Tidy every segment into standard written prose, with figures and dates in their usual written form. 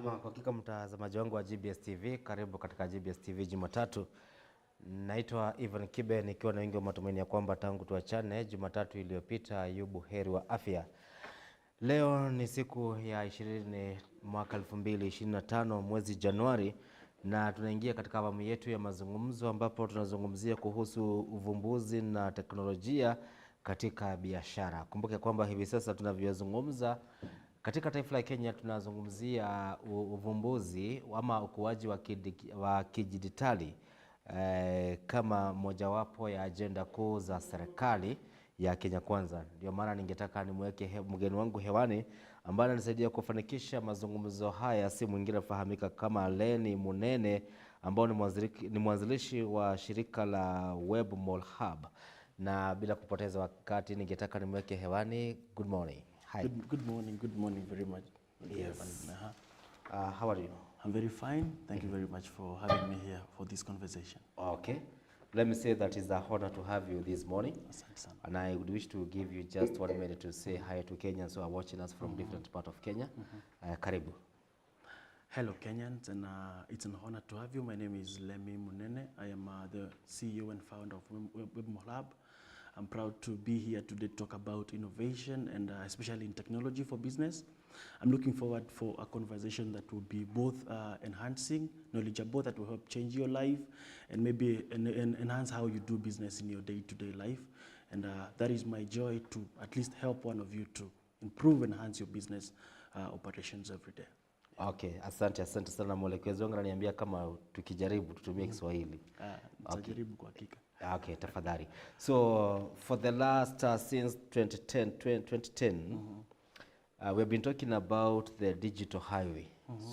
Kwa hakika mtazamaji wangu wa GBS TV, karibu katika GBS TV Jumatatu. Naitwa Ivan Kibe nikiwa na wingi wa matumaini ya kwamba tangu tuachane Jumatatu iliyopita yubu heri wa afya. Leo ni siku ya 20 mwaka 2025 mwezi Januari, na tunaingia katika awamu yetu ya mazungumzo ambapo tunazungumzia kuhusu uvumbuzi na teknolojia katika biashara. Kumbuke kwamba hivi sasa tunavyozungumza katika taifa la Kenya tunazungumzia uvumbuzi ama ukuaji wa kidijitali kama mojawapo ya ajenda kuu za serikali ya Kenya Kwanza. Ndio maana ningetaka nimweke mgeni wangu hewani ambaye ananisaidia kufanikisha mazungumzo haya, si mwingine fahamika kama Leni Munene, ambao ni mwanzilishi wa shirika la Web Mall Hub. Na bila kupoteza wakati ningetaka nimweke hewani. Good morning. Hi. Good morning very much. Yes. How are you? I'm very fine. Thank you very much for having me here for this conversation. Okay. Let me say that it's an honor to have you this morning. And I would wish to give you just 1 minute to say hi to Kenyans who are watching us from different parts of Kenya. Karibu. Hello Kenyans, and it's an honor to have you. My name is Lemi Munene. I am the CEO and founder of Web Mall Hub. I'm proud to be here today to talk about innovation and especially in technology for business. I'm looking forward for a conversation that will be both enhancing, knowledgeable, that will help change your life and maybe enhance how you do business in your day-to-day life. And that is my joy, to at least help one of you to improve and enhance your business operations every day. Okay, asante sana. Mwelekezi wangu ananiambia kama tukijaribu tutumie Kiswahili. Tutajaribu kwa hakika. Okay, tafadhali. So for the last since 2010 we've been talking about the digital highway.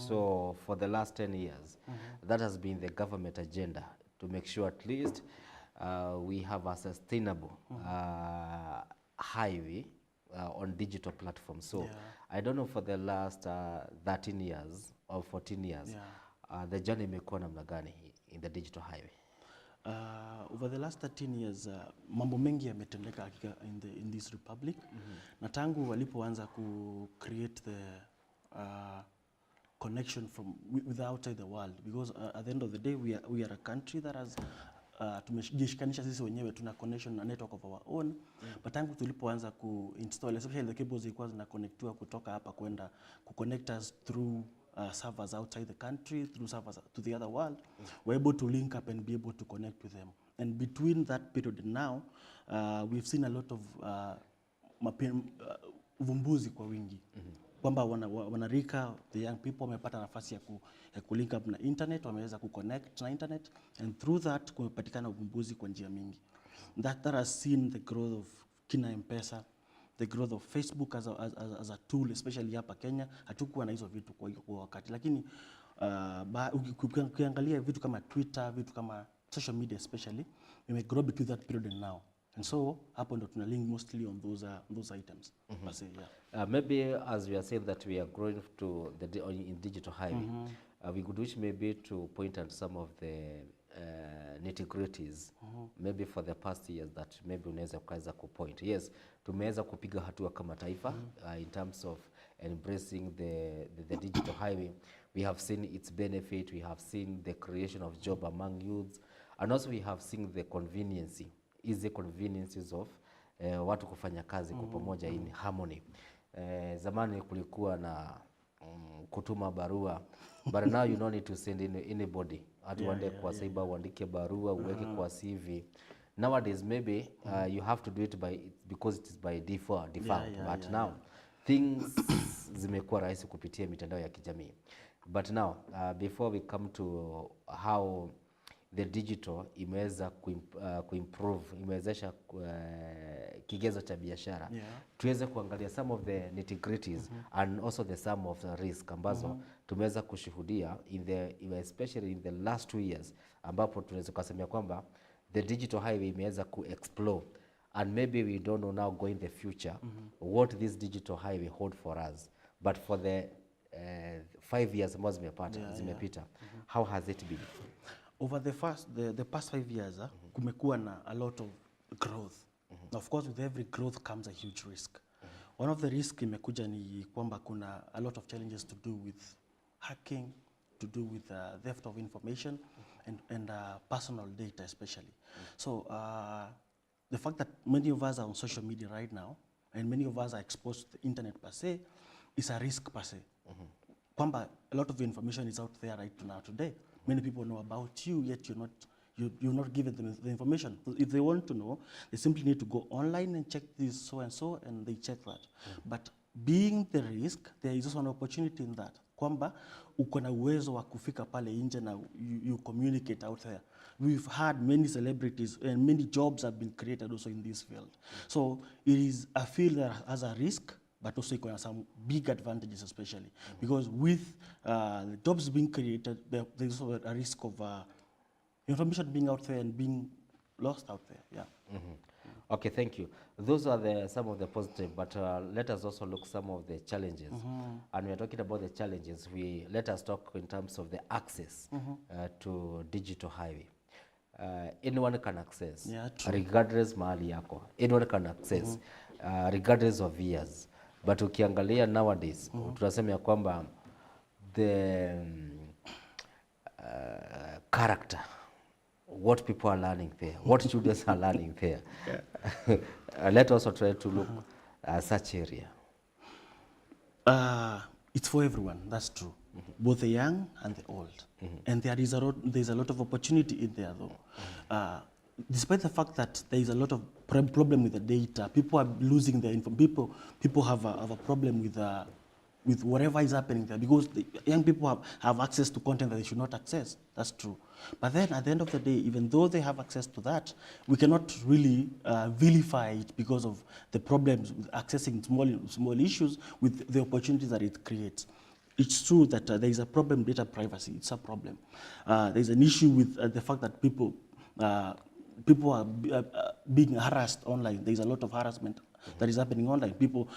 So for the last 10 years that has been the government agenda to make sure at least we have a sustainable highway on digital platforms. So I don't know, for the last 13 years or 14 years the journey imekuwa namna gani in the digital highway? Over the last 13 years mambo mengi yametendeka hakika in this republic. Na tangu walipoanza ku create the connection with outside the world, because at the end of the day we are a country that has tumejishikanisha sisi wenyewe, tuna connection na network of our own. But tangu tulipoanza ku install, especially the cables zilikuwa zina connectiwa kutoka hapa kwenda ku connect us through servers outside the country, through servers to the other world, we're able to link up and be able to connect with them. And between that period and now, we've seen a lot of uvumbuzi kwa wingi. Kwamba wanarika, the young people wamepata nafasi ya kulink up na internet, wameweza kuconnect na internet, and through that kumepatikana uvumbuzi kwa njia mingi. That has seen the growth of kina M-Pesa, the growth of Facebook as a tool, especially hapa Kenya. Hatukuwa na hizo vitu kwa wakati, lakini ukiangalia vitu kama Twitter, vitu kama social media especially, we grow between that period and now. And so hapo ndo tuna link mostly on those items. Maybe as we are saying that we are growing to in digital highway, we could wish maybe to point at some of the nitty-gritties maybe for the past years that maybe unaweza kuweza kupoint. Yes, tumeweza kupiga hatua kama taifa in terms of embracing the digital highway. We have seen its benefit, we have seen the creation of job among youths, and also we have seen the easy conveniences of watu kufanya kazi kwa pamoja in harmony. Zamani kulikuwa na kutuma barua, but now you don't need to send anybody. Atuende kwa cyber uandike barua uweke kwa CV. Nowadays maybe you have to do it because it is by default. But now things zimekuwa rahisi kupitia mitandao ya kijamii. But now before we come to how the digital imeweza kuimprove, imewezesha kigezo cha biashara, tuweze kuangalia some of the nitty-gritties and also some of the risk ambazo tumeweza kushuhudia especially in the last 2 years, ambapo tunaweza kusema kwamba the digital highway imeweza ku-explode, and maybe we don't know now going the future what this digital highway hold for us. But for the 5 years ambazo zimepita, how has it been? Over the past 5 years, kumekuwa na a lot of growth. Of course, with every growth comes a huge risk. One of the risks imekuja ni kwamba kuna a lot of challenges to do with hacking, to do with theft of information, and personal data especially. So the fact that many of us are on social media right now, and many of us are exposed to the internet per se, is a risk per se. Kwamba, a lot of information is out there right now today. Many people know about you, yet you're not giving them the information. So if they want to know, they simply need to go online and check this so and so, and they check that. But being the risk, there is also an opportunity in that. Kwamba uko na uwezo wa kufika pale nje na you communicate out there. We've had many celebrities and many jobs have been created also in this field. So it is a field that has a risk, but also it has some big advantages, especially because with the jobs being created, there's also a risk of information being out there and being lost out there. Yeah. Okay, thank you. Those are some of the positive, but let us also look some of the challenges. And we are talking about the challenges. Let us talk in terms of the access to digital highway. Anyone can access, regardless mahali yako. Anyone can access, regardless of years. But ukiangalia nowadays, tunasema ya kwamba the character, what people are learning there, what students are learning there. Let us also try to look at such area. It's for everyone, that's true. Both the young and the old. And there's a lot of opportunity in there though. Despite the fact that there is a lot of problem with the data, people are losing their info. People have a problem with whatever is happening there, because the young people have access to content that they should not access. That's true. But then at the end of the day, even though they have access to that, we cannot really vilify it because of the problems with accessing small issues with the opportunities that it creates. It's true that there is a problem, data privacy. It's a problem. There's an issue with the fact that people are being harassed online. There's a lot of harassment that is happening online. People,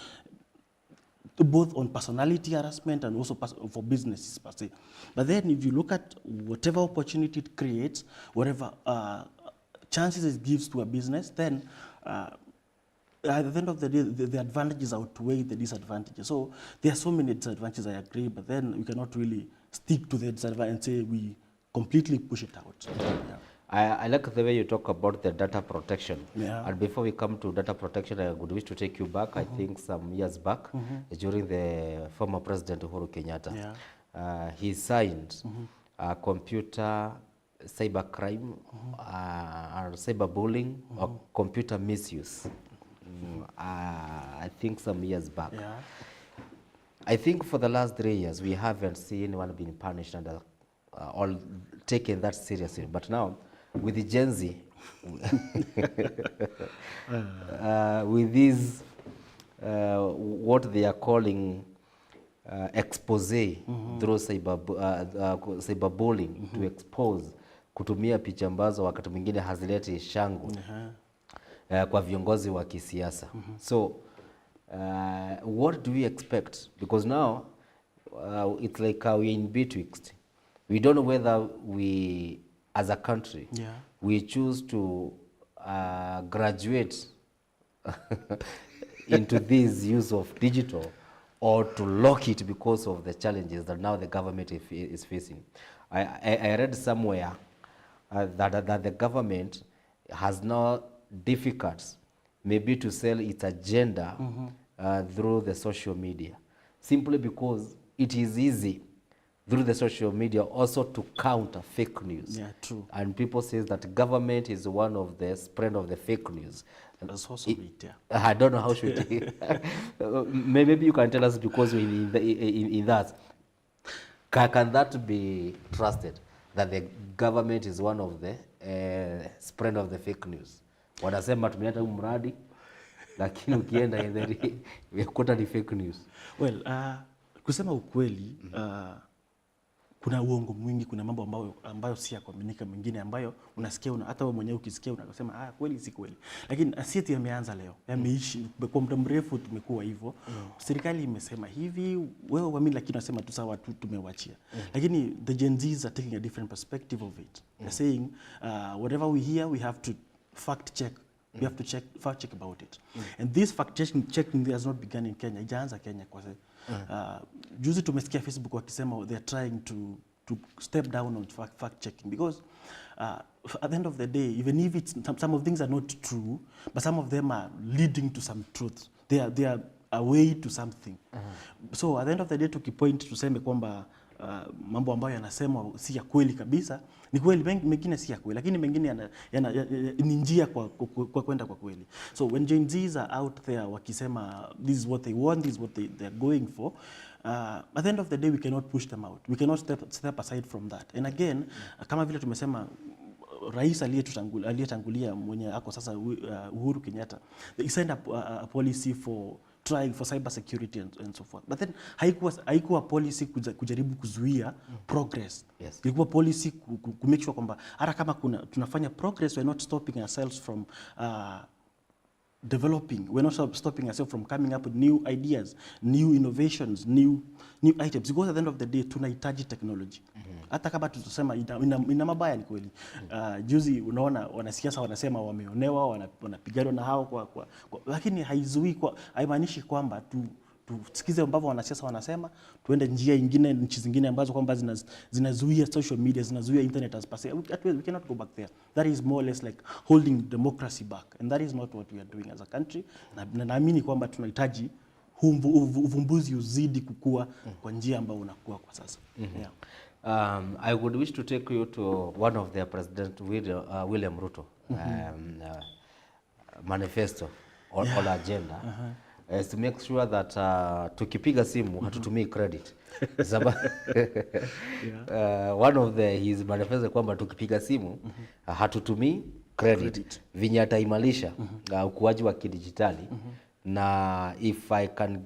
both on personality harassment and also for businesses per se. But then if you look at whatever opportunity it creates, whatever chances it gives to a business, then at the end of the day, the advantages outweigh the disadvantages. So there are so many disadvantages, I agree, but then we cannot really stick to the disadvantage and say we completely push it out. Yeah. I like the way you talk about the data protection. Yeah. And before we come to data protection, I would wish to take you back, I think some years back, during the former President Uhuru Kenyatta. Yeah. He signed computer cybercrime, cyberbullying, or computer misuse. I think some years back. Yeah. I think for the last 3 years, we haven't seen anyone being punished and all taken that seriously. But now, with the Gen Z, with these, what they are calling expose through cyberbullying, to expose, kutumia picha ambazo wakati mwingine hazileti shangwe kwa viongozi wa kisiasa. So, what do we expect? Because now, it's like we're in betwixt. We don't know whether we, as a country, we choose to graduate into this use of digital, or to lock it because of the challenges that now the government is facing. I read somewhere that the government has now difficulties maybe to sell its agenda through the social media, simply because it is easy through the social media also to counter fake news. Yeah, true. And people say that government is one of the spread of the fake news. That's also it, yeah. I don't know how should maybe you can tell us, because in that, can that be trusted, that the government is one of the spread of the fake news? Wanasema tumeleta huu mradi, lakini ukienda unakuta ni fake news. Well, kusema ukweli, kuna uongo mwingi, kuna mambo ambayo si ya kuaminika, mengine ambayo unasikia hata wewe mwenyewe ukisikia unasema kweli si kweli. Lakini asieti yameanza leo. Yameishi kwa muda mrefu, tumekuwa hivyo. Serikali imesema hivi, wewe uamini, lakini unasema tu sawa tu, tumewachia. Lakini the Gen Zs are taking a different perspective of it. They're saying whatever we hear, we have to fact check we have to fact check about it. And this fact checking has not begun in Kenya. Ijaanza Kenya kwa sasa. Juzi tumesikia Facebook wakisema they are trying to step down on fact checking because at the end of the day, even if it's some of things are not true, but some of them are leading to some truth. They are a way to something. So at the end of the day, tukipoint tuseme kwamba mambo ambayo yanasema si ya kweli kabisa, ni kweli, mengine si ya kweli, lakini mengine ni njia kwa kwenda kwa kweli. So when Gen Zs are out there wakisema this is what they want, this is what they're going for, at the end of the day we cannot push them out. We cannot step aside from that. And again, kama vile tumesema rais aliyetangulia mwenye ako sasa Uhuru Kenyatta, they signed a policy for trying for cyber security and so forth. But then haikuwa policy kujaribu kuzuia progress. Yes. Ilikuwa policy ku make sure kwamba hata kama tunafanya progress, we're not stopping ourselves from developing. We're not stopping ourselves from coming up with new ideas, new innovations, new items. Because at the end of the day, tunahitaji technology. Hata kama tutasema ina mabaya, ni kweli. Juzi unaona wanasiasa wanasema wameonewa, wanapigana na hao lakini haimaanishi kwamba tusikize ambavyo wanasiasa wanasema, tuende njia nyingine, nchi zingine ambazo kwamba zinazuia social media, zinazuia internet as per se. We cannot go back there. That is more or less like holding democracy back, and that is not what we are doing as a country. Na naamini kwamba tunahitaji uvumbuzi uzidi kukua kwa njia ambayo unakuwa kwa sasa. Yeah. I would wish to take you to one of their President William Ruto manifesto or agenda. Is to make sure that tukipiga simu hatutumii credit. One of his manifesto kwamba tukipiga simu hatutumii credit. Vinyata imalisha ukuaji wa kidijitali. Na if I can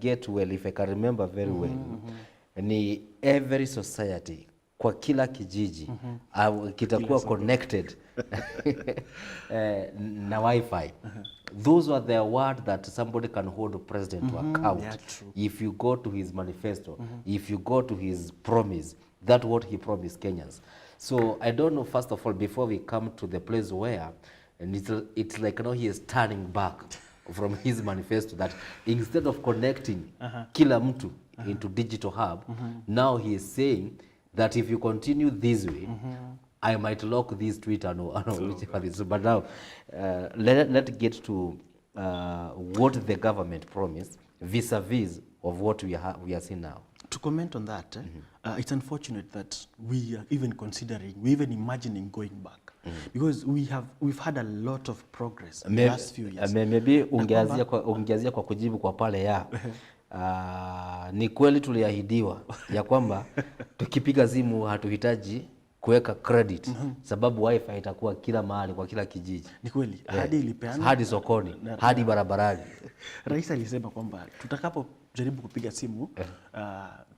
remember very well, ni every society kwa kila kijiji kitakuwa connected na Wi-Fi. Those are the words that somebody can hold the president to account. Yeah, if you go to his manifesto, if you go to his promise, that's what he promised Kenyans. So I don't know, first of all, before we come to the place where, and it's like he is turning back from his manifesto, that instead of connecting kila mtu into digital hub, now he is saying that if you continue this way, I might lock this Twitter, whichever it is. But now, let's get to what the government promised vis-a-vis of what we are seeing now. To comment on that, it's unfortunate that we are even considering, we even imagining going back, because we've had a lot of progress in the last few years. Maybe ungeazia kwa kujibu kwa pale ya ni kweli tuliahidiwa ya kwamba tukipiga simu hatuhitaji kuweka credit, sababu Wi-Fi itakuwa kila mahali kwa kila kijiji. Ni kweli, hadi ilipeana, hadi sokoni, hadi barabarani. Rais alisema kwamba tutakapojaribu kupiga simu,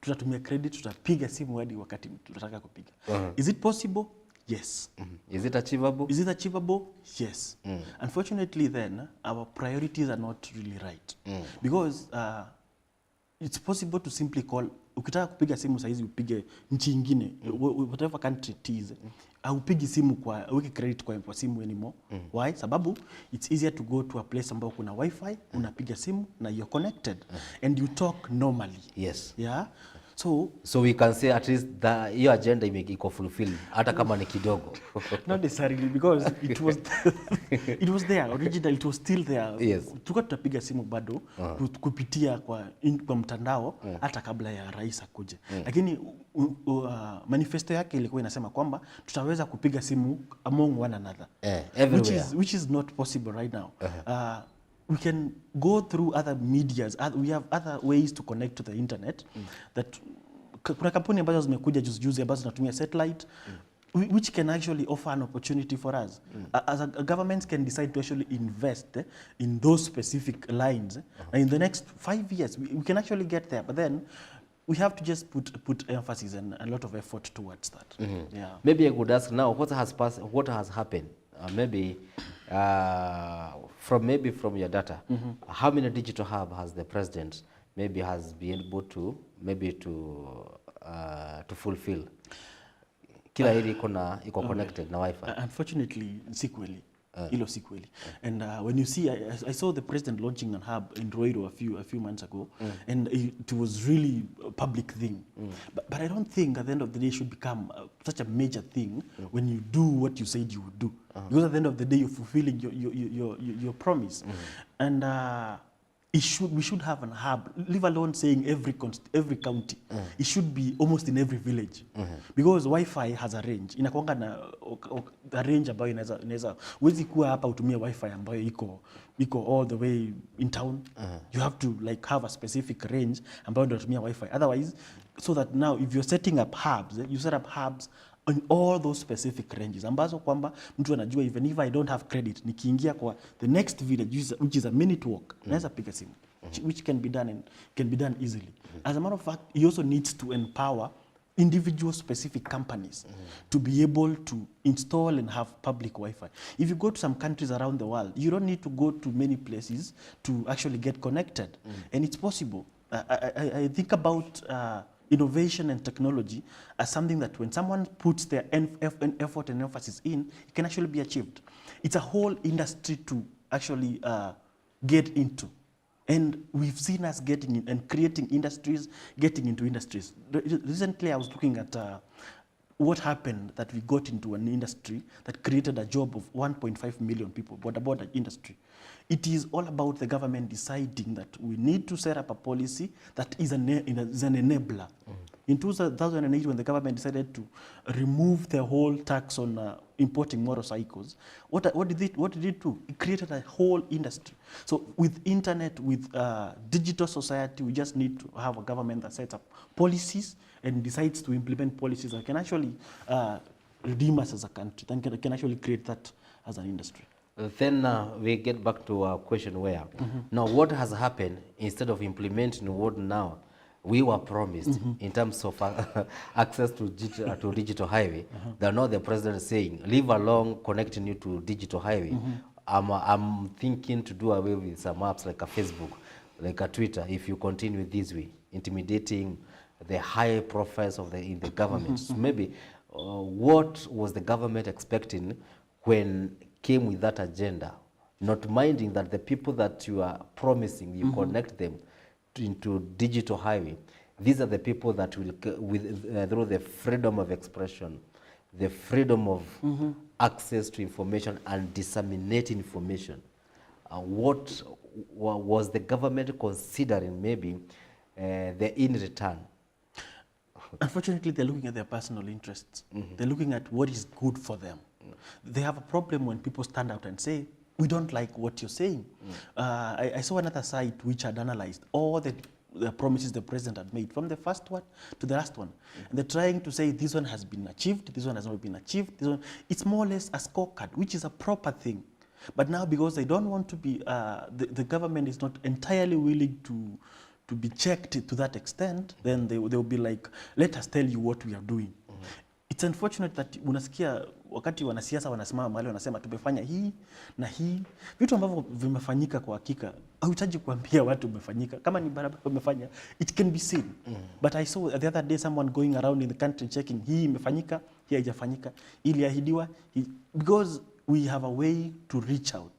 tutatumia credit, tutapiga simu hadi wakati tunataka kupiga. Is it possible? Yes. Is it achievable? Is it achievable? Yes. Unfortunately then, our priorities are not really right. Because it's possible to simply call, ukitaka kupiga simu saizi upige nchi nyingine, whatever country it is, upigi simu uweke credit kwa simu anymore. Why? Sababu it's easier to go to a place ambao kuna Wi-Fi, unapiga simu na you're connected and you talk normally. Yes. Yeah. So we can say at least your agenda iko fulfilled hata kama ni kidogo. Not necessarily, because it was there originally, it was still there. Yes. Tulikuwa tutapiga simu bado kupitia kwa mtandao hata kabla ya rais akuje. Lakini manifesto yake ilikuwa inasema kwamba tutaweza kupiga simu among one another. Which is not possible right now. We can go through other medias. We have other ways to connect to the internet. That kuna kampuni ambazo zimekuja juzi ambazo zinatumia satellite, which can actually offer an opportunity for us. As a government can decide to actually invest in those specific lines. And in the next 5 years, we can actually get there. But then we have to just put emphasis and a lot of effort towards that. Yeah. Maybe I could ask now, what has happened? Maybe from your data, how many digital hub has the president has been able to fulfill? Kila iko connected na Wi-Fi. Unfortunately, si kweli. Ilo si kweli. And when you see, I saw the president launching an hub in Ruiru a few months ago, and it was really a public thing. But I don't think at the end of the day it should become such a major thing when you do what you said you would do. Because at the end of the day, you're fulfilling your promise. And we should have an hub, leave alone saying every county. It should be almost in every village. Because Wi-Fi has a range. Inakuanga na a range ambayo inaweza huwezi kuwa hapa utumie Wi-Fi ambayo iko all the way in town. You have to like have a specific range ambayo ndio unatumia Wi-Fi. Otherwise, so that now if you're setting up hubs, you set up hubs in all those specific ranges ambazo kwamba mtu anajua even if I don't have credit nikiingia kwa the next village which is a minute walk naweza piga simu which can be done easily. As a matter of fact, he also needs to empower individual specific companies to be able to install and have public Wi-Fi. If you go to some countries around the world, you don't need to go to many places to actually get connected. And it's possible. I think about innovation and technology as something that when someone puts their effort and emphasis in, it can actually be achieved. It's a whole industry to actually get into. And we've seen us getting in and creating industries, getting into industries. Recently, I was looking at what happened that we got into an industry that created a job of 1.5 million people. What about the industry? It is all about the government deciding that we need to set up a policy that is an enabler. In 2008, when the government decided to remove the whole tax on importing motorcycles, what did it do? It created a whole industry. So with internet, with digital society, we just need to have a government that sets up policies and decides to implement policies that can actually redeem us as a country, that can actually create that as an industry. Then we get back to our question where, now what has happened instead of implementing what now we were promised in terms of access to digital highway, they're not the president saying, leave alone connecting you to digital highway. I'm thinking to do away with some apps like a Facebook, like a Twitter, if you continue this way, intimidating the high profiles of in the government. So maybe what was the government expecting when came with that agenda, not minding that the people that you are promising, you connect them into digital highway, these are the people that will, through the freedom of expression, the freedom of access to information and disseminate information. What was the government considering maybe in return? Unfortunately, they're looking at their personal interests. They're looking at what is good for them. They have a problem when people stand out and say, we don't like what you're saying. I saw another site which had analyzed all the promises the president had made, from the first one to the last one. And they're trying to say this one has been achieved, this one has not been achieved. This one. It's more or less a scorecard, which is a proper thing. But now because they don't want to be, the government is not entirely willing to be checked to that extent, then they will be like, let us tell you what we are doing. It's unfortunate that unasikia wakati wanasiasa wanasimama mahali wanasema tumefanya hii na hii, vitu ambavyo vimefanyika kwa hakika hauhitaji kuambia watu umefanyika. Kama ni barabara umefanya, it can be seen. But I saw the other day someone going around in the country checking hii imefanyika, hii haijafanyika, iliahidiwa, because we have a way to reach out.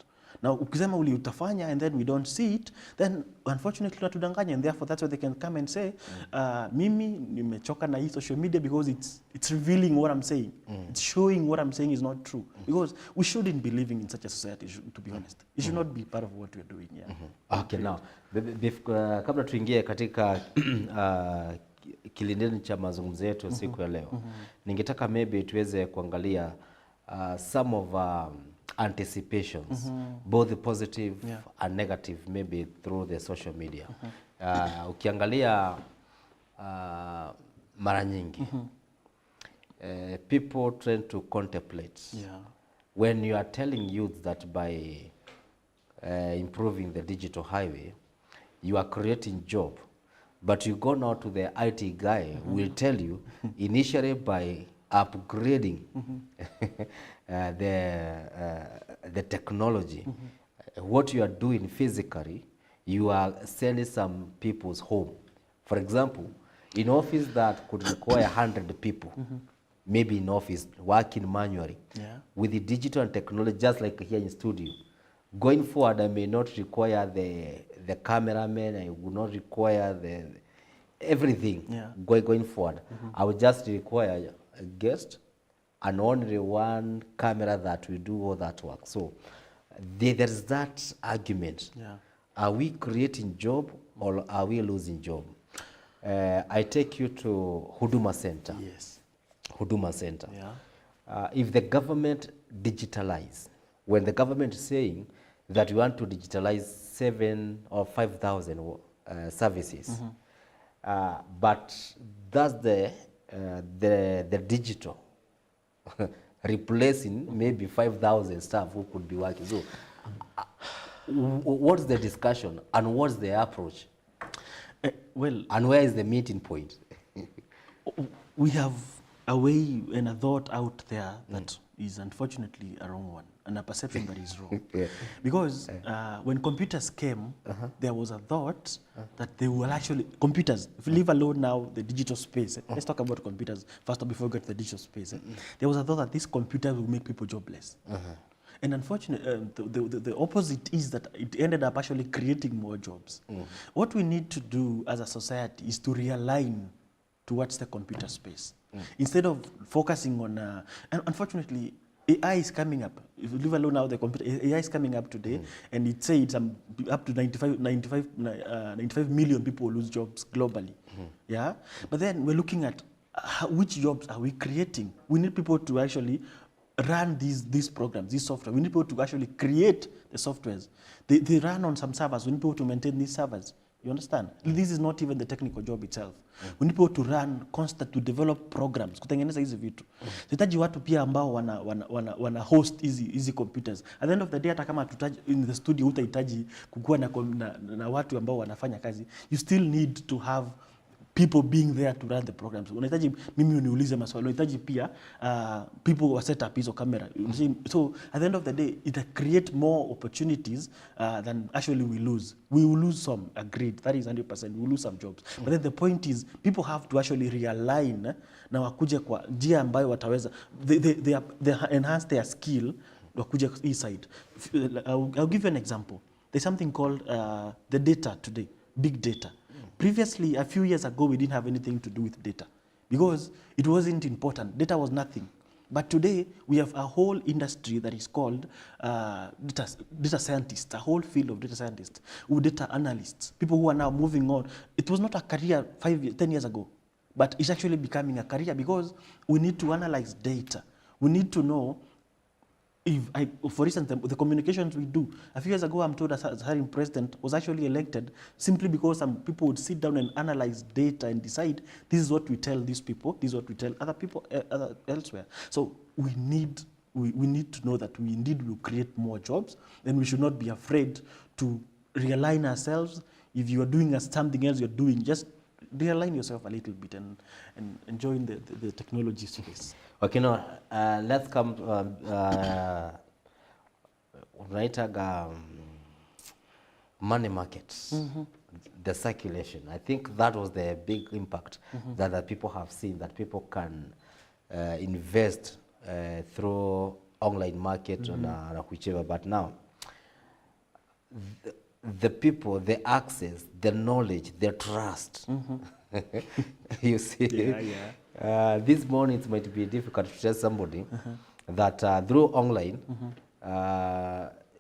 Now, ukisema utafanya and then we don't see it, then unfortunately tunatudanganya, and therefore that's why they can come and say, mimi nimechoka na hii social media because it's revealing what I'm saying. It's showing what I'm saying is not true. Because we shouldn't be living in such a society, to be honest. It should not be part of what we're doing. Yeah. Okay, now, kabla tuingie katika kilindeni cha mazungumzo yetu siku ya leo, ningetaka maybe tuweze kuangalia some of anticipations, both the positive and negative, maybe through the social media. Ukiangalia mara nyingi, people tend to contemplate. When you are telling youth that by improving the digital highway, you are creating job, but you go now to the IT guy who will tell you, initially by upgrading the technology, what you are doing physically, you are sending some people's home. For example, in office that could require 100 people, maybe in office, working manually. Yeah. With the digital and technology, just like here in studio, going forward, I may not require the cameraman, I will not require the everything. Yeah. Going forward. I will just require a guest and only one camera that will do all that work. So there's that argument. Yeah. Are we creating job or are we losing job? I take you to Huduma Center. Yes. Huduma Center. Yeah. If the government digitalize, when the government is saying that we want to digitalize 7 or 5,000 services, but that's the digital replacing maybe 5,000 staff who could be working. So what's the discussion and what's the approach? Well, And where is the meeting point? we have a way and a thought out there that is unfortunately a wrong one, and a perception that is wrong. Yeah. Because when computers came, there was a thought that they will actually, computers, if we leave alone now the digital space, let's talk about computers first before we get to the digital space. There was a thought that this computer will make people jobless. And unfortunately, the opposite is that it ended up actually creating more jobs. What we need to do as a society is to realign towards the computer space. Instead of focusing on, and unfortunately, AI is coming up. If you leave alone now the computer, AI is coming up today, and it says up to 95 million people will lose jobs globally. Yeah, but then we're looking at which jobs are we creating. We need people to actually run these programs, this software. We need people to actually create the softwares. They run on some servers. We need people to maintain these servers. You understand? This is not even the technical job itself. We need people to run constant, to develop programs, kutengeneza hizi vitu. Tunahitaji watu pia ambao wana host hizi computers. At the end of the day, hata kama in the studio utahitaji kukuwa na watu ambao wanafanya kazi, you still need to have people being there to run the programs. Unahitaji mimi uniulize maswali, unahitaji pia people wa set up hizo camera. So at the end of the day, it create more opportunities than actually we lose. We will lose some, agreed, that is 100%, we will lose some jobs. But then the point is, people have to actually realign na wakuje kwa njia ambayo wataweza, they enhance their skill, wakuje hii side. I'll give you an example. There's something called the data today, big data. Previously, a few years ago, we didn't have anything to do with data because it wasn't important. Data was nothing. But today, we have a whole industry that is called data scientists, a whole field of data scientists, data analysts, people who are now moving on. It was not a career 10 years ago, but it's actually becoming a career because we need to analyze data. We need to know for instance, the communications we do. A few years ago, I'm told that the president was actually elected simply because some people would sit down and analyze data and decide this is what we tell these people, this is what we tell other people elsewhere. So we need to know that we indeed will create more jobs, and we should not be afraid to realign ourselves. If you are doing something else you're doing, just realign yourself a little bit and enjoy the technology space. Okay, now let's come money markets, the circulation. I think that was the big impact that the people have seen, that people can invest through online market or whichever. But now, the people, the access, the knowledge, the trust. You see, this morning it might be difficult to tell somebody that through online,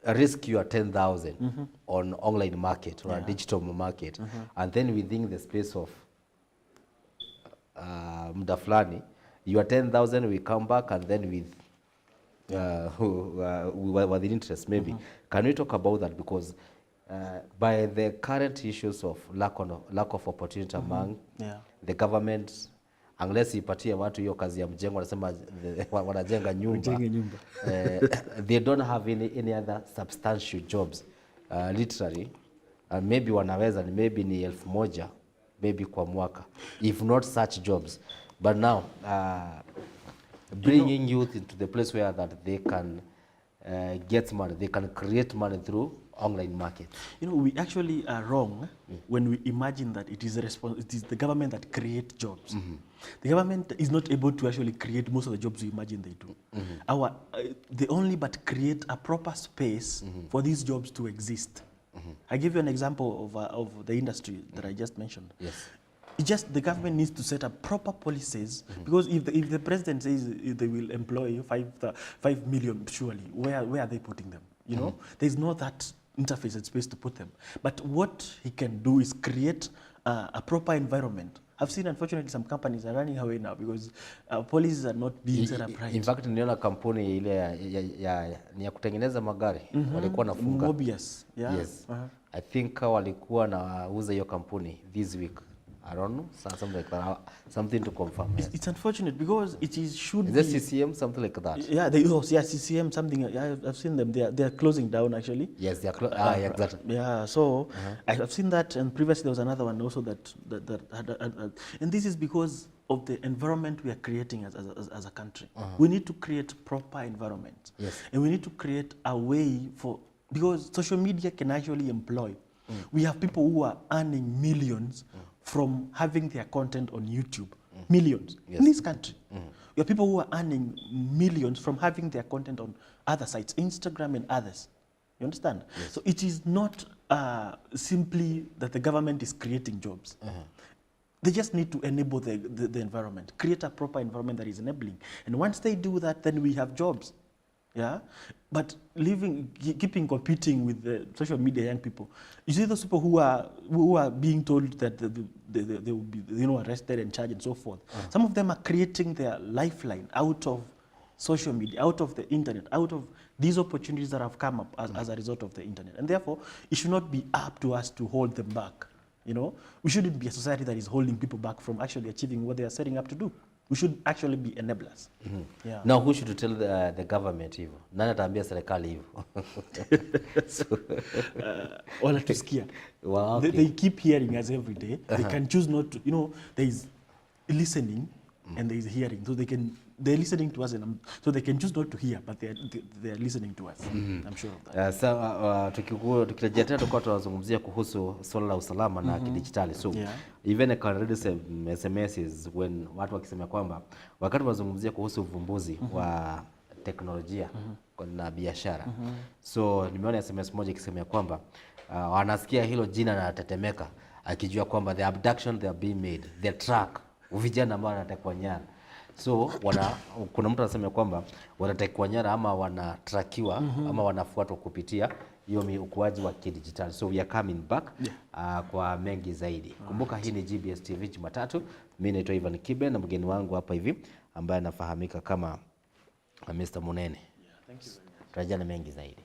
risk your 10,000 on online market or a digital market, and then within the space of muda fulani, your 10,000 will come back, and then with the interest maybe. Can we talk about that? Because by the current issues of lack of opportunity among the government, unless ipatie watu hiyo kazi ya mjengo, wanasema wanajenga nyumba, they don't have any other substantial jobs, literally, maybe wanaweza maybe ni 1,000 maybe kwa mwaka, if not such jobs. But now bringing youth into the place where that they can gets money. They can create money through online market. You know, we actually are wrong when we imagine that it is the government that create jobs. The government is not able to actually create most of the jobs we imagine they do. They only but create a proper space for these jobs to exist. I give you an example of the industry that I just mentioned. Yes. It's just the government needs to set up proper policies, because if the president says they will employ 5 million, surely, where are they putting them? You know, there's no that interface and space to put them. But what he can do is create a proper environment. I've seen, unfortunately, some companies are running away now because policies are not being set up right. In fact, niliona kampuni ile ni ya kutengeneza magari walikuwa nafunga. Mobius, yeah. Yes. I think walikuwa nauza hiyo kampuni this week. I don't know, something like that. Something to confirm. Yes. It's unfortunate because should be. Is that CCM, something like that? Yeah, CCM, something. I've seen them. They are closing down actually. Yes, they are exactly. Yeah, so I've seen that, and previously there was another one also that had, and this is because of the environment we are creating as a country. We need to create proper environment. Yes. And we need to create a way because social media can actually employ. We have people who are earning millions from having their content on YouTube. Millions. Yes. In this country. We have people who are earning millions from having their content on other sites, Instagram and others. You understand? Yes. So it is not simply that the government is creating jobs. They just need to enable the environment, create a proper environment that is enabling. And once they do that, then we have jobs. Yeah, but keeping competing with the social media young people, you see those people who are being told that they will be arrested and charged and so forth. Some of them are creating their lifeline out of social media, out of the internet, out of these opportunities that have come up as a result of the internet, and therefore it should not be up to us to hold them back. You know, we shouldn't be a society that is holding people back from actually achieving what they are setting up to do. We should actually be enablers. Yeah. Now, who should tell the government hivyo? Nani ataambia serikali hivyo? Wanatusikia. Wow, okay. They keep hearing us every day. They can choose not to. You know, there is listening and there is hearing. So they're listening to us, and so they can choose not to hear, but they're listening to us. I'm sure of that. Tukirejea tena tulikuwa tunazungumzia kuhusu swala la usalama na kidijitali. So even I can read some SMSs when watu wakisema kwamba wakati tunazungumzia kuhusu uvumbuzi wa teknolojia na biashara. So nimeona SMS moja ikisema kwamba wanasikia hilo jina na tetemeka akijua kwamba the abduction they are being made, the track vijana ambao wanatekwa nyara. So kuna mtu anasema kwamba wanatekwa nyara ama wanatrakiwa ama wanafuatwa kupitia hiyo ukuaji wa kidijitali. So we are coming back kwa mengi zaidi. Kumbuka hii ni GBS TV Jumatatu. Mimi naitwa Ivan Kibe na mgeni wangu hapa hivi ambaye anafahamika kama Mr. Munene. Thank you very much. Tutajana mengi zaidi.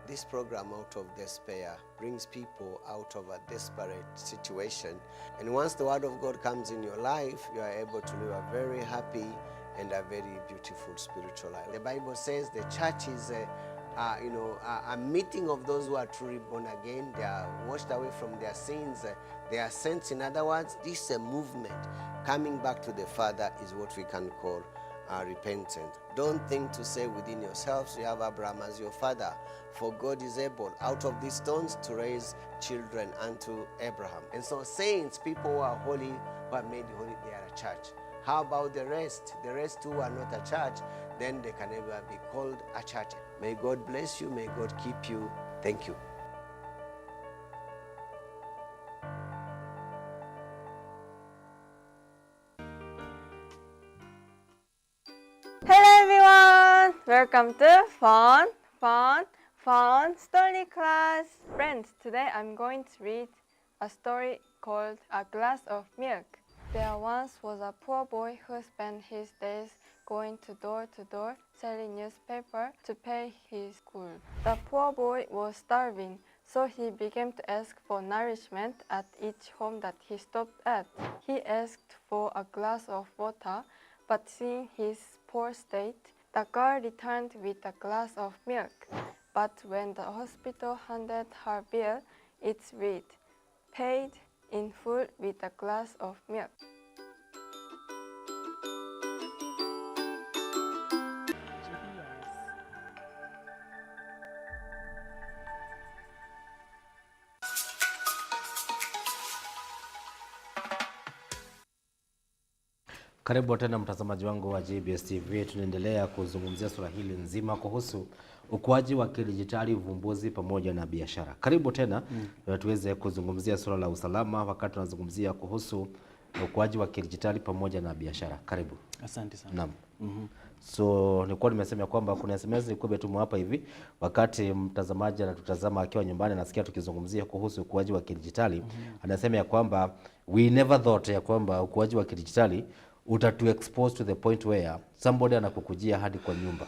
This program, Out of Despair, brings people out of a desperate situation. And once the Word of God comes in your life, you are able to live a very happy and a very beautiful spiritual life. The Bible says the church is a meeting of those who are truly born again. They are washed away from their sins. They are saints. In other words, this movement coming back to the Father is what we can call repentant. Don't think to say within yourselves, you have Abraham as your father, for God is able out of these stones to raise children unto Abraham. And so saints, people who are holy, who are made holy, they are a church. How about the rest? The rest who are not a church, then they can never be called a church. May God bless you. May God keep you. Thank you. Welcome to Fun Story Class. Friends, today I'm going to read a story called A Glass of Milk. There once was a poor boy who spent his days going door to door selling newspaper to pay his school. The poor boy was starving, so he began to ask for nourishment at each home that he stopped at. He asked for a glass of water, but seeing his poor state, the girl returned with a glass of milk. But when the hospital handed her bill, it read, "Paid in full with a glass of milk." Karibu tena mtazamaji wangu wa GBS TV. Tunaendelea kuzungumzia swala hili nzima kuhusu ukuaji wa kidijitali, uvumbuzi pamoja na biashara. Karibu tena tuweze kuzungumzia swala la usalama wakati tunazungumzia kuhusu ukuaji wa kidijitali pamoja na biashara. Karibu. Asante sana. Naam. So nilikuwa nimesema kwamba kuna SMS nilikuwa nimetumwa hapa hivi wakati mtazamaji anatutazama akiwa nyumbani anasikia tukizungumzia kuhusu ukuaji wa kidijitali. Anasema ya kwamba we never thought ya kwamba ukuaji wa kidijitali utatu expose to the point where somebody anakukujia hadi kwa nyumba.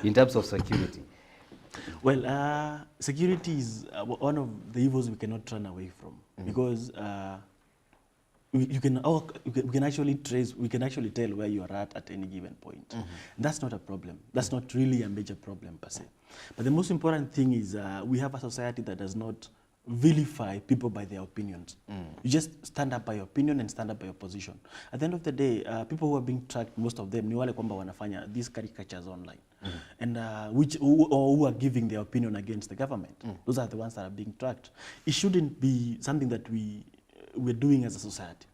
In terms of security. Well, security is one of the evils we cannot run away from, because we can actually trace, we can actually tell where you are at any given point. That's not a problem. That's not really a major problem per se. But the most important thing is we have a society that does not vilify people by their opinions. You just stand up by your opinion and stand up by your position. At the end of the day, people who are being tracked, most of them, ni wale kwamba wanafanya these caricatures online, and who are giving their opinion against the government. Those are the ones that are being tracked. It shouldn't be something that we're doing as a society,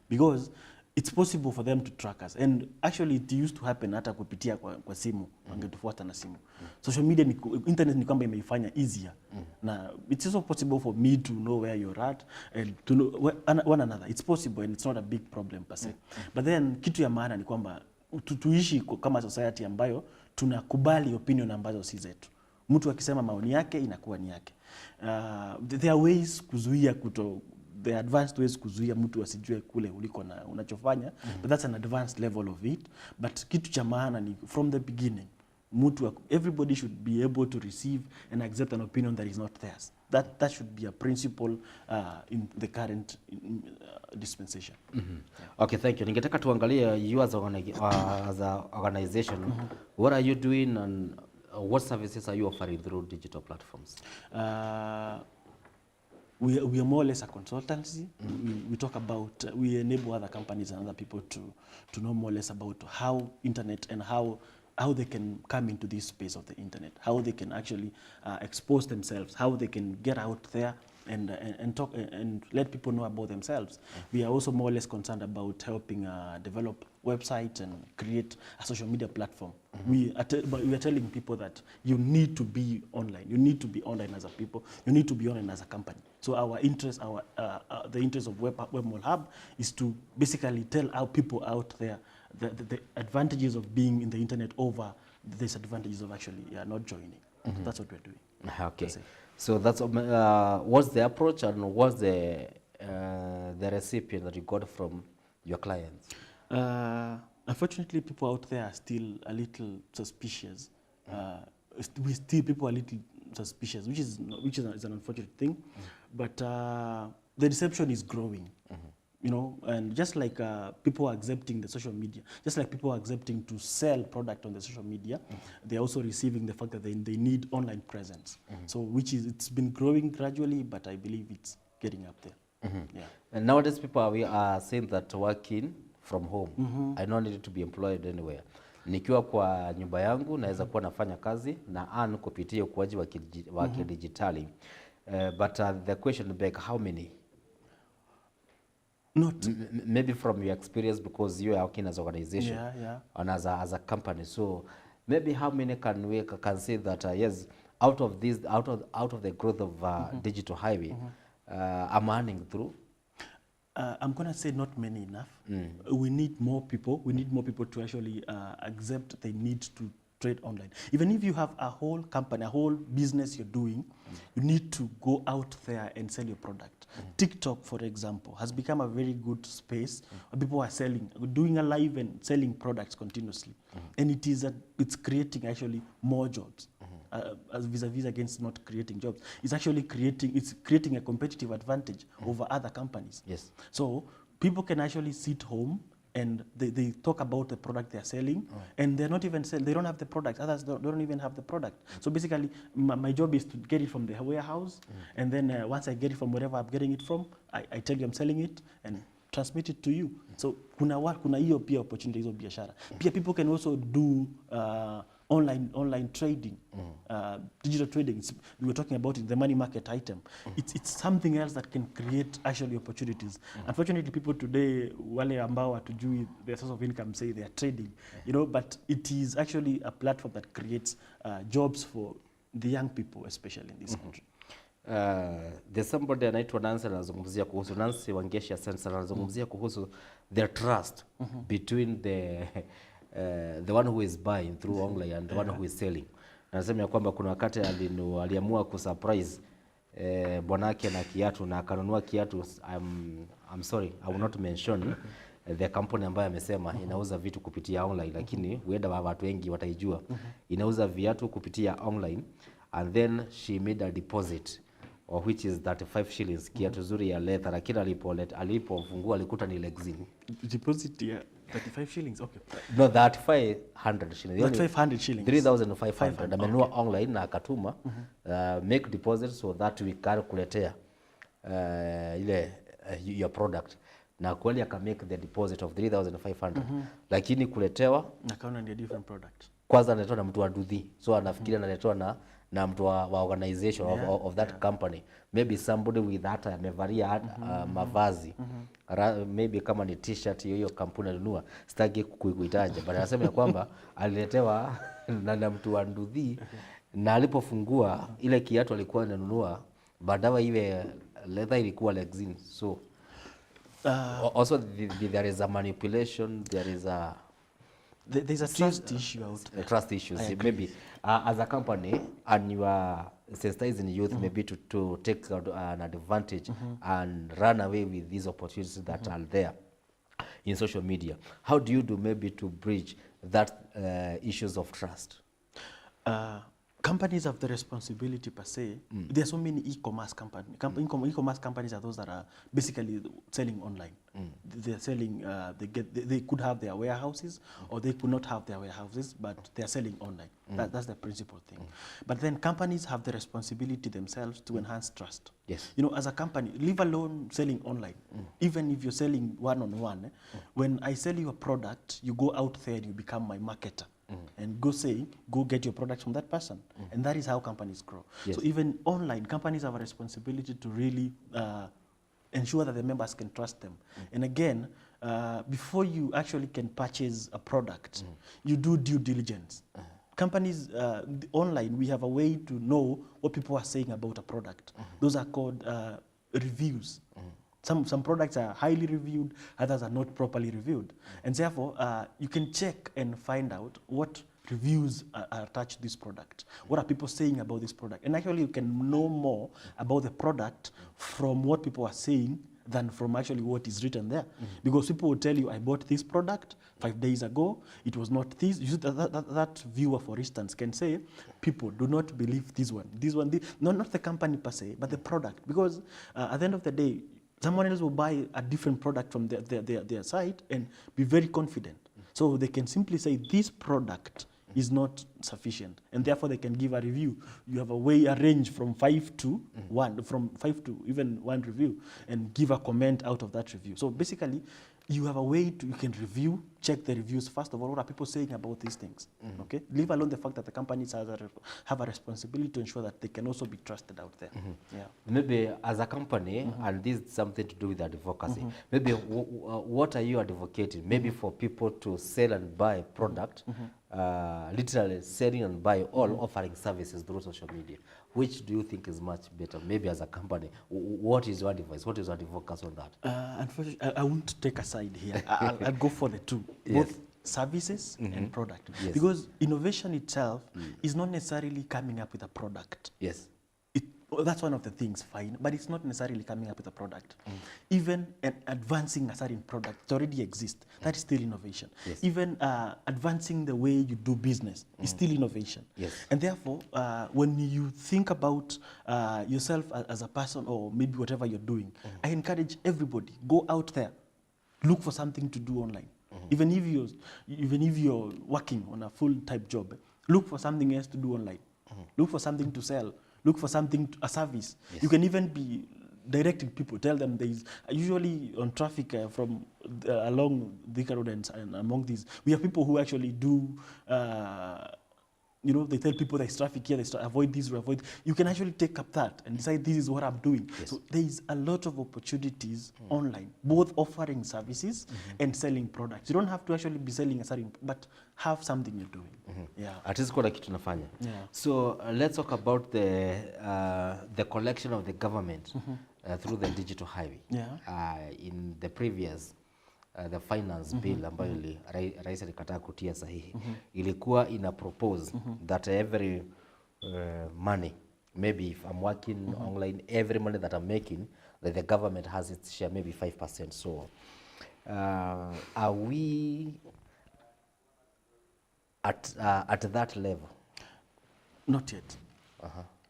because it's possible for them to track us. And actually it used to happen hata kupitia kwa simu, wangetufuata na simu. Social media, internet ni kwamba imeifanya easier. Na it's also possible for me to know where you're at and to know one another. It's possible and it's not a big problem per se. But then kitu ya maana ni kwamba tuishi kama society ambayo tunakubali opinion ambazo si zetu. Mtu akisema maoni yake inakuwa ni yake. There are ways kuzuia the advanced ways kuzuia mtu asijue kule uliko na unachofanya, but that's an advanced level of it. But kitu cha maana ni from the beginning, everybody should be able to receive and accept an opinion that is not theirs. That should be a principle in the current dispensation. Yeah. Okay, thank you. Ningetaka tuangalie you as an organization, what are you doing and what services are you offering through digital platforms? We are more or less a consultancy. We talk about, we enable other companies and other people to know more or less about how internet and how they can come into this space of the internet, how they can actually expose themselves, how they can get out there and talk and let people know about themselves. We are also more or less concerned about helping develop websites and create a social media platform. We are telling people that you need to be online. You need to be online as a people. You need to be online as a company. So our interest, the interest of Webmall Hub is to basically tell our people out there the advantages of being in the internet over the disadvantages of actually not joining. That's what we're doing. Okay. So that's what's the approach and what's the recipient that you got from your clients? Unfortunately, people out there are still a little suspicious. People are a little suspicious, which is an unfortunate thing. But the deception is growing. You know, and just like people are accepting the social media, just like people are accepting to sell product on the social media, they're also receiving the fact that they need online presence. So it's been growing gradually, but I believe it's getting up there. Yeah. And nowadays people are saying that working from home, I don't need to be employed anywhere. Nikiwa kwa nyumba yangu naweza kuwa nafanya kazi na earn kupitia ukuaji wa kidijitali. But the question back, how many? Not maybe from your experience, because you are working as an organization and as a company. So maybe how many can say that yes, out of the growth of digital highway, I'm earning through? I'm going to say not many enough. We need more people. We need more people to actually accept they need to trade online. Even if you have a whole company, a whole business you're doing, you need to go out there and sell your product. TikTok, for example, has become a very good space where people are selling, doing a live and selling products continuously. And it's creating actually more jobs. As vis-a-vis against not creating jobs. It's actually creating a competitive advantage over other companies. Yes. So people can actually sit home and they talk about the product they're selling, and they're not even selling, they don't have the product, others don't even have the product. So basically, my job is to get it from the warehouse, and then once I get it from wherever I'm getting it from, I tell you I'm selling it, and transmit it to you. So kuna hiyo pia opportunity hizo biashara. Pia people can also do online trading, digital trading. We were talking about it, the money market item. It's something else that can create actually opportunities. Unfortunately, people today, wale ambao hatujui their source of income, say they are trading, but it is actually a platform that creates jobs for the young people, especially in this country. There's somebody anaitwa Nancy anazungumzia kuhusu, Nancy Wangesha Sense anazungumzia kuhusu the trust between the one who is buying through online and the one who is selling. Anasema ya kwamba kuna wakati aliamua kusurprise bwanake na kiatu, na akanunua kiatu. I'm sorry, I will not mention the company ambayo amesema inauza vitu kupitia online, lakini huenda watu wengi wataijua. Inauza viatu kupitia online, and then she made a deposit, or which is 35 shillings, kiatu zuri ya leather, lakini alipofungua alikuta ni leggings. Deposit ya 35 shillings, okay. No, 3,500 shillings. 3,500 shillings. 3,500. Amenunua online na akatuma make deposit so that we can kuletea your product. Na kweli aka make the deposit of 3,500. Lakini kuletewa akaona ni a different product. Kwanza anatoa na mtu wa nduthi. So anafikiria anatoa na mtu wa organization of that company. Maybe somebody with that amevalia mavazi. Maybe kama ni t-shirt hiyo kampuni alinunua, sitaki kuitaja, but anasema ya kwamba aliletewa na mtu wa nduthi, na alipofungua ile kiatu alikuwa ananunua, baadaye ile leather ilikuwa leggings. So also there is a manipulation, there's a trust issue out there. Trust issues. Maybe as a company, and you are sensitizing youth maybe to take an advantage and run away with these opportunities that are there in social media. How do you do maybe to bridge that issues of trust? Companies have the responsibility per se. There are so many e-commerce companies. E-commerce companies are those that are basically selling online. They're selling. They could have their warehouses, or they could not have their warehouses, but they are selling online. That's the principal thing. But then companies have the responsibility themselves to enhance trust. Yes. As a company, leave alone selling online. Even if you're selling one-on-one, when I sell you a product, you go out there and you become my marketer. And go get your products from that person. And that is how companies grow. Yes. So even online, companies have a responsibility to really ensure that the members can trust them. And again, before you actually can purchase a product, you do due diligence. Companies, online, we have a way to know what people are saying about a product. Those are called reviews. Some products are highly reviewed, others are not properly reviewed. And therefore, you can check and find out what reviews are attached to this product. What are people saying about this product? And actually, you can know more about the product from what people are saying than from actually what is written there. Because people will tell you, I bought this product 5 days ago, it was not this. You see, that viewer, for instance, can say, people do not believe this one. Not the company per se, but the product. Because at the end of the day, someone else will buy a different product from their site and be very confident. So they can simply say this product is not sufficient, and therefore they can give a review. You have a range from 5 to 1, from 5 to even 1 review, and give a comment out of that review. So basically, you have a way you can review, check the reviews. First of all, what are people saying about these things? Okay, leave alone the fact that the companies have a responsibility to ensure that they can also be trusted out there. Yeah. Maybe as a company, and this is something to do with advocacy. Maybe what are you advocating? Maybe for people to sell and buy product literally selling and buying, all offering services through social media. Which do you think is much better? Maybe as a company, what is your advice? What is your focus on that? Unfortunately, I won't take a side here. I'll go for the two, Yes. both services and product. Yes. Because innovation itself is not necessarily coming up with a product. Yes. That's one of the things, fine, but it's not necessarily coming up with a product. Even advancing a certain product, it already exists. That is still innovation. Yes. Even advancing the way you do business is still innovation. Yes. And therefore, when you think about yourself as a person or maybe whatever you're doing, I encourage everybody, go out there, look for something to do online. Even if you're working on a full-time job, look for something else to do online. Look for something to sell. Look for something, a service. Yes. You can even be directing people, tell them there is, usually on traffic from along Thika Road and among these, we have people who actually do, they tell people there's traffic here, avoid this or avoid. You can actually take up that and decide this is what I'm doing. Yes. So there is a lot of opportunities online, both offering services and selling products. You don't have to actually be selling a certain, but have something you're doing. Yeah. At least kuna kitu nafanya. Yeah. So let's talk about the collection of the government through the digital highway. Yeah. In the previous the finance bill ambayo rais alikataa kutia sahihi ilikuwa ina propose that every money, maybe if I'm working online, every money that I'm making, that the government has its share, maybe 5%. So are we at that level? Not yet.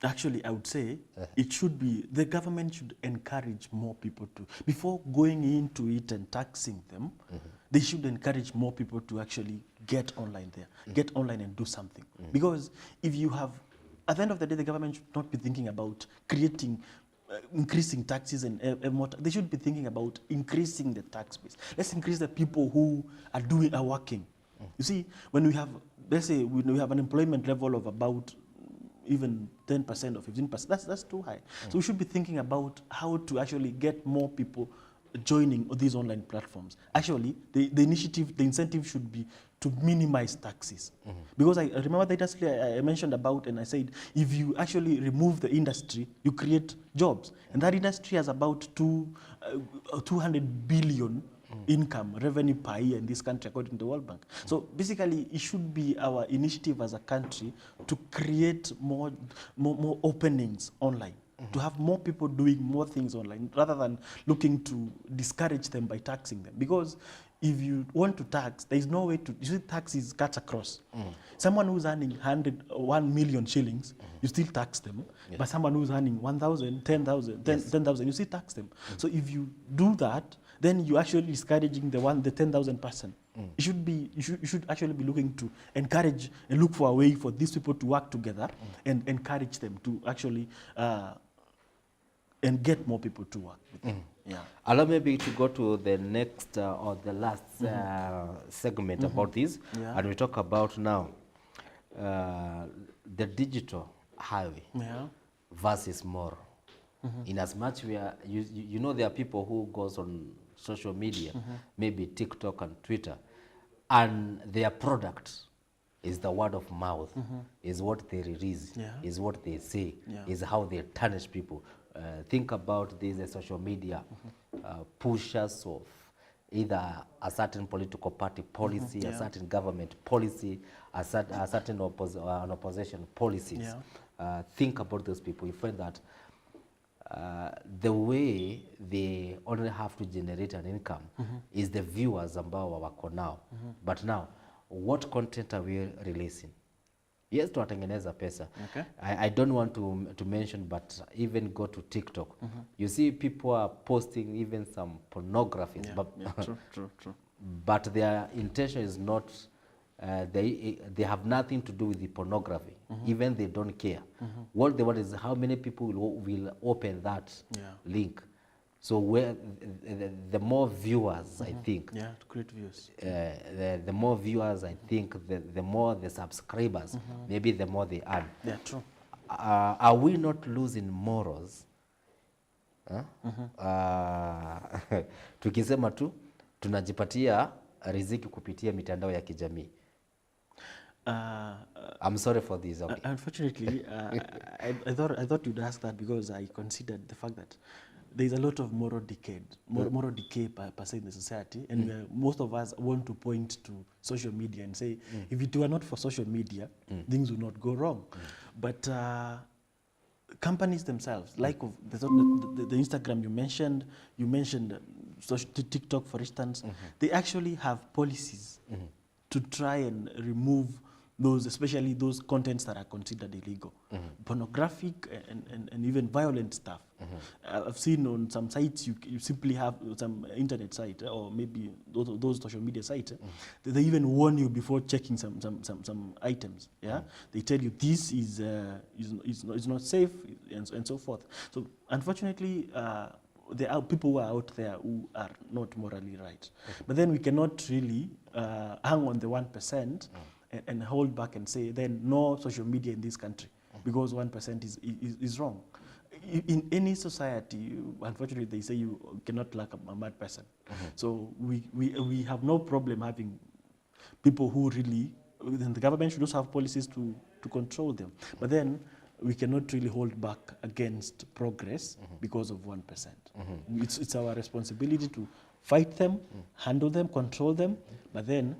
Actually, I would say it should be, the government should encourage more people to, before going into it and taxing them, they should encourage more people to actually get online there, get online and do something. Because if you have, at the end of the day, the government should not be thinking about creating, increasing taxes and more. They should be thinking about increasing the tax base. Let's increase the people who are working. You see, when we have, let's say, when we have an employment level of about even 10% or 15%, that's too high. So we should be thinking about how to actually get more people joining these online platforms. Actually, the initiative, the incentive should be to minimize taxes. Because I remember the industry I mentioned about, and I said, if you actually remove the industry, you create jobs. And that industry has about 200 billion income, revenue per year in this country, according to the World Bank. So basically, it should be our initiative as a country to create more openings online, to have more people doing more things online, rather than looking to discourage them by taxing them. Because if you want to tax, there is no way to, you see, tax is cut across. Someone who's earning 1 million shillings, you still tax them. But someone who's earning 1,000, 10,000, 10,000, you still tax them. So if you do that, then you're actually discouraging the 10,000 person. You should actually be looking to encourage and look for a way for these people to work together and encourage them to actually and get more people to work with them. Yeah. Allow maybe to go to the next or the last segment about this, and we talk about now the digital highway versus moral. In as much we are, you know, there are people who goes on social media, maybe TikTok and Twitter, and their product is the word of mouth, is what they release, is what they say, is how they tarnish people. Think about this, the social media pushers of either a certain political party policy, a certain government policy, a certain opposition policies. Think about those people. You find that the way they only have to generate an income is the viewers ambao wako now. But now, what content are we releasing? Yes, tunatengeneza pesa. Okay. I don't want to mention, but even go to TikTok. You see people are posting even some pornography. True. But their intention is not, they have nothing to do with the pornography. Even they don't care. What they want is how many people will open that link. So where the more viewers, I think, to create views. the more viewers, I think, the more the subscribers, maybe the more they earn. Yeah, true. Are we not losing morals? Tukisema tu tunajipatia riziki kupitia mitandao ya kijamii. I'm sorry for this. Okay. Unfortunately, I thought you'd ask that because I considered the fact that there's a lot of moral decay, moral decay per se in the society, and most of us want to point to social media and say, if it were not for social media, things would not go wrong. But companies themselves, like of the Instagram you mentioned TikTok, for instance, they actually have policies to try and remove those, especially those contents that are considered illegal, pornographic and even violent stuff. I've seen on some sites you simply have some internet site or maybe those social media sites. They even warn you before checking some items. Yeah, they tell you this is not safe and so forth. So unfortunately, there are people who are out there who are not morally right. But then we cannot really hang on the 1% and hold back and say then no social media in this country because 1% is wrong. In any society, unfortunately, they say you cannot lack a mad person. So we have no problem having people who really, then the government should also have policies to control them. But then we cannot really hold back against progress because of 1%. It's our responsibility to fight them, handle them, control them, but then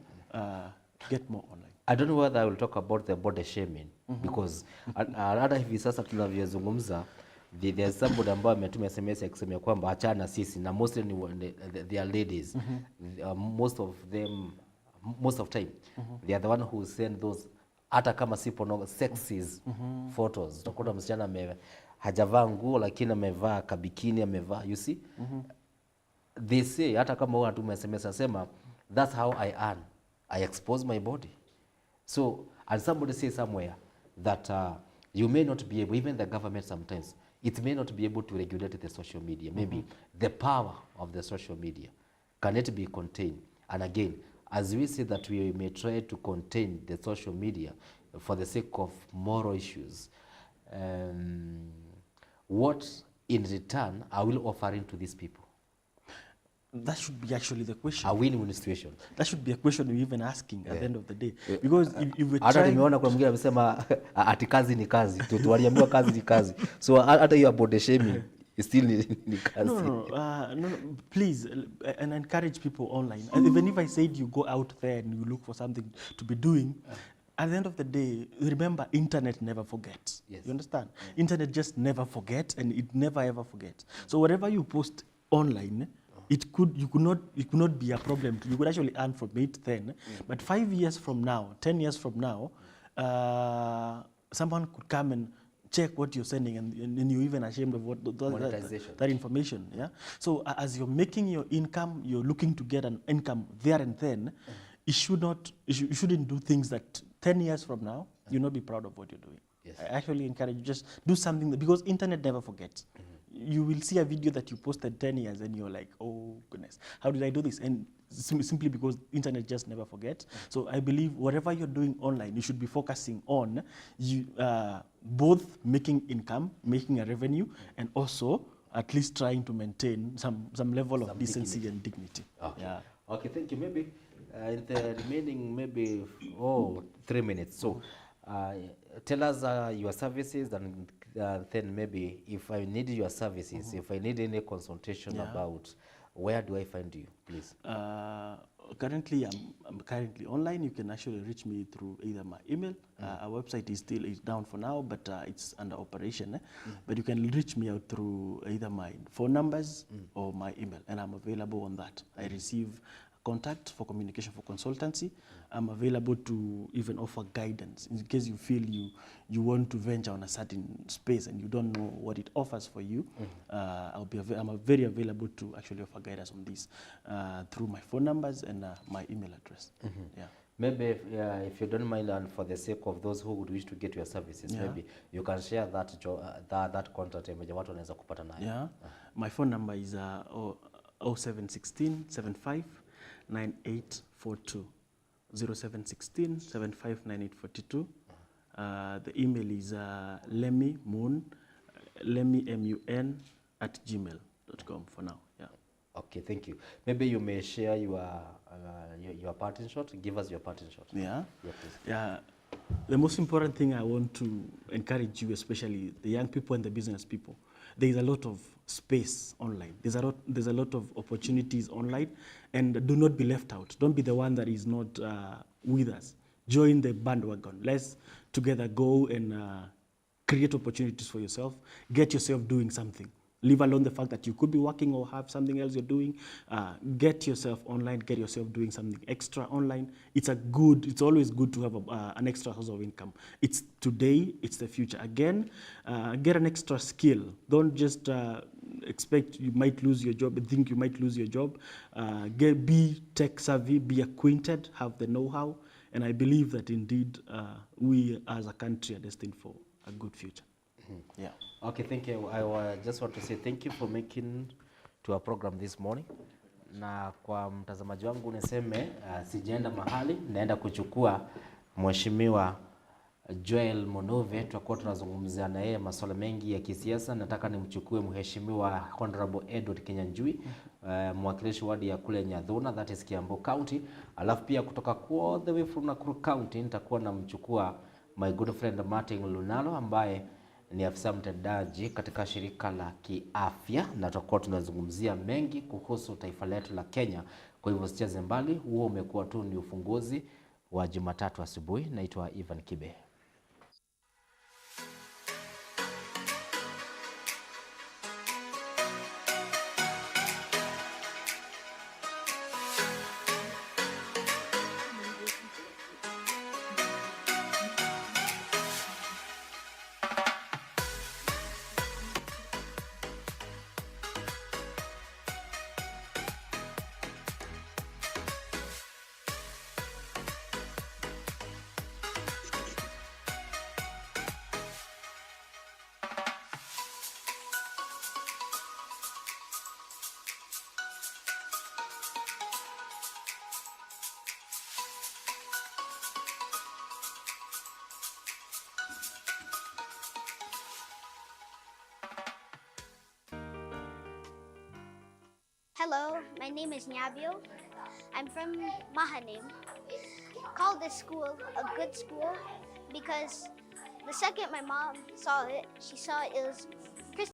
get more online. I don't know whether I will talk about the body shaming because hata hivi sasa tunavyozungumza there's somebody ambaye ametuma SMS akisema kwamba achana sisi na mostly they are ladies. Most of time they are the one who send those hata kama si sexes photos. Utakuta msichana hajavaa nguo lakini amevaa kabikini, amevaa, you see. They say hata kama wewe unatuma SMS asema that's how I earn. I expose my body. So, and somebody says somewhere that you may not be able, even the government sometimes, it may not be able to regulate the social media. Maybe the power of the social media cannot be contained. And again, as we say that we may try to contain the social media for the sake of moral issues, what in return are we offering to these people? That should be actually the question. A win-win situation. That should be a question we're even asking at the end of the day. Because if we hata nimeona kuna mwingine amesema ati kazi ni kazi. Tuwaliambiwa kazi ni kazi. So hata hiyo body shaming still ni kazi. No, please, and encourage people online. Even if I said you go out there and you look for something to be doing, at the end of the day, remember, internet never forgets. Yes. You understand? Internet just never forgets, and it never ever forgets. So whatever you post online, you could not be a problem. You could actually earn from it then. But 5 years from now, 10 years from now, someone could come and check what you're sending, and you're even ashamed of that information. Yeah. So as you're making your income, you're looking to get an income there and then. You shouldn't do things that 10 years from now you'll not be proud of what you're doing. Yes. I actually encourage you, just do something because internet never forgets. You will see a video that you posted 10 years and you're like, oh goodness, how did I do this? And simply because internet just never forgets. So I believe whatever you're doing online, you should be focusing on both making income, making a revenue, and also at least trying to maintain some level of decency and dignity. Okay. Yeah. Okay, thank you. Maybe in the remaining 3 minutes. So tell us your services, and then maybe if I need your services, if I need any consultation about, where do I find you, please? Currently, I'm currently online. You can actually reach me through either my email. Our website is down for now, but it's under operation. But you can reach me out through either my phone numbers or my email, and I'm available on that. I receive contact for communication, for consultancy. I'm available to even offer guidance in case you feel you want to venture on a certain space and you don't know what it offers for you. I'm very available to actually offer guidance on this through my phone numbers and my email address. Yeah. Maybe if you don't mind, and for the sake of those who would wish to get your services, maybe you can share that contact watu wanaweza kupata nayo. Yeah. My phone number is 0716 75 9842. 0716 75 9842. The email is lemmy.mun @gmail.com for now. Yeah. Okay, thank you. Maybe you may share your parting shot. Give us your parting shot. Yeah. Yeah, please. Yeah. The most important thing I want to encourage you, especially the young people and the business people, there is a lot of space online. There's a lot of opportunities online, and do not be left out. Don't be the one that is not with us. Join the bandwagon. Let's together go and create opportunities for yourself. Get yourself doing something. Leave alone the fact that you could be working or have something else you're doing. Get yourself online, get yourself doing something extra online. It's always good to have an extra source of income. It's today, it's the future. Again, get an extra skill. Don't just expect you might lose your job and think you might lose your job. Be tech savvy, be acquainted, have the know-how. And I believe that indeed we as a country are destined for a good future. Yeah. Okay, thank you. I just want to say thank you for making to our program this morning. Na kwa mtazamaji wangu niseme sijaenda mahali, naenda kuchukua Mheshimiwa Joel Monove, tutakuwa tunazungumzia na yeye masuala mengi ya kisiasa. Nataka nimchukue Mheshimiwa Honorable Edward Kinyanjui, mwakilishi wadi ya kule Nyadhuna, that is Kiambu County. Alafu pia kutoka all the way from Nakuru County nitakuwa namchukua my good friend Martin Lunalo ambaye ni afisa mtendaji katika shirika la kiafya, na tutakuwa tunazungumzia mengi kuhusu taifa letu la Kenya. Kwa hivyo sicheze mbali, huo umekuwa tu ni ufunguzi wa Jumatatu asubuhi. Naitwa Ivan Kibe. Hello, my name is Nyabio. I'm from Mahanim. Call this school a good school because the second my mom saw it, she saw it was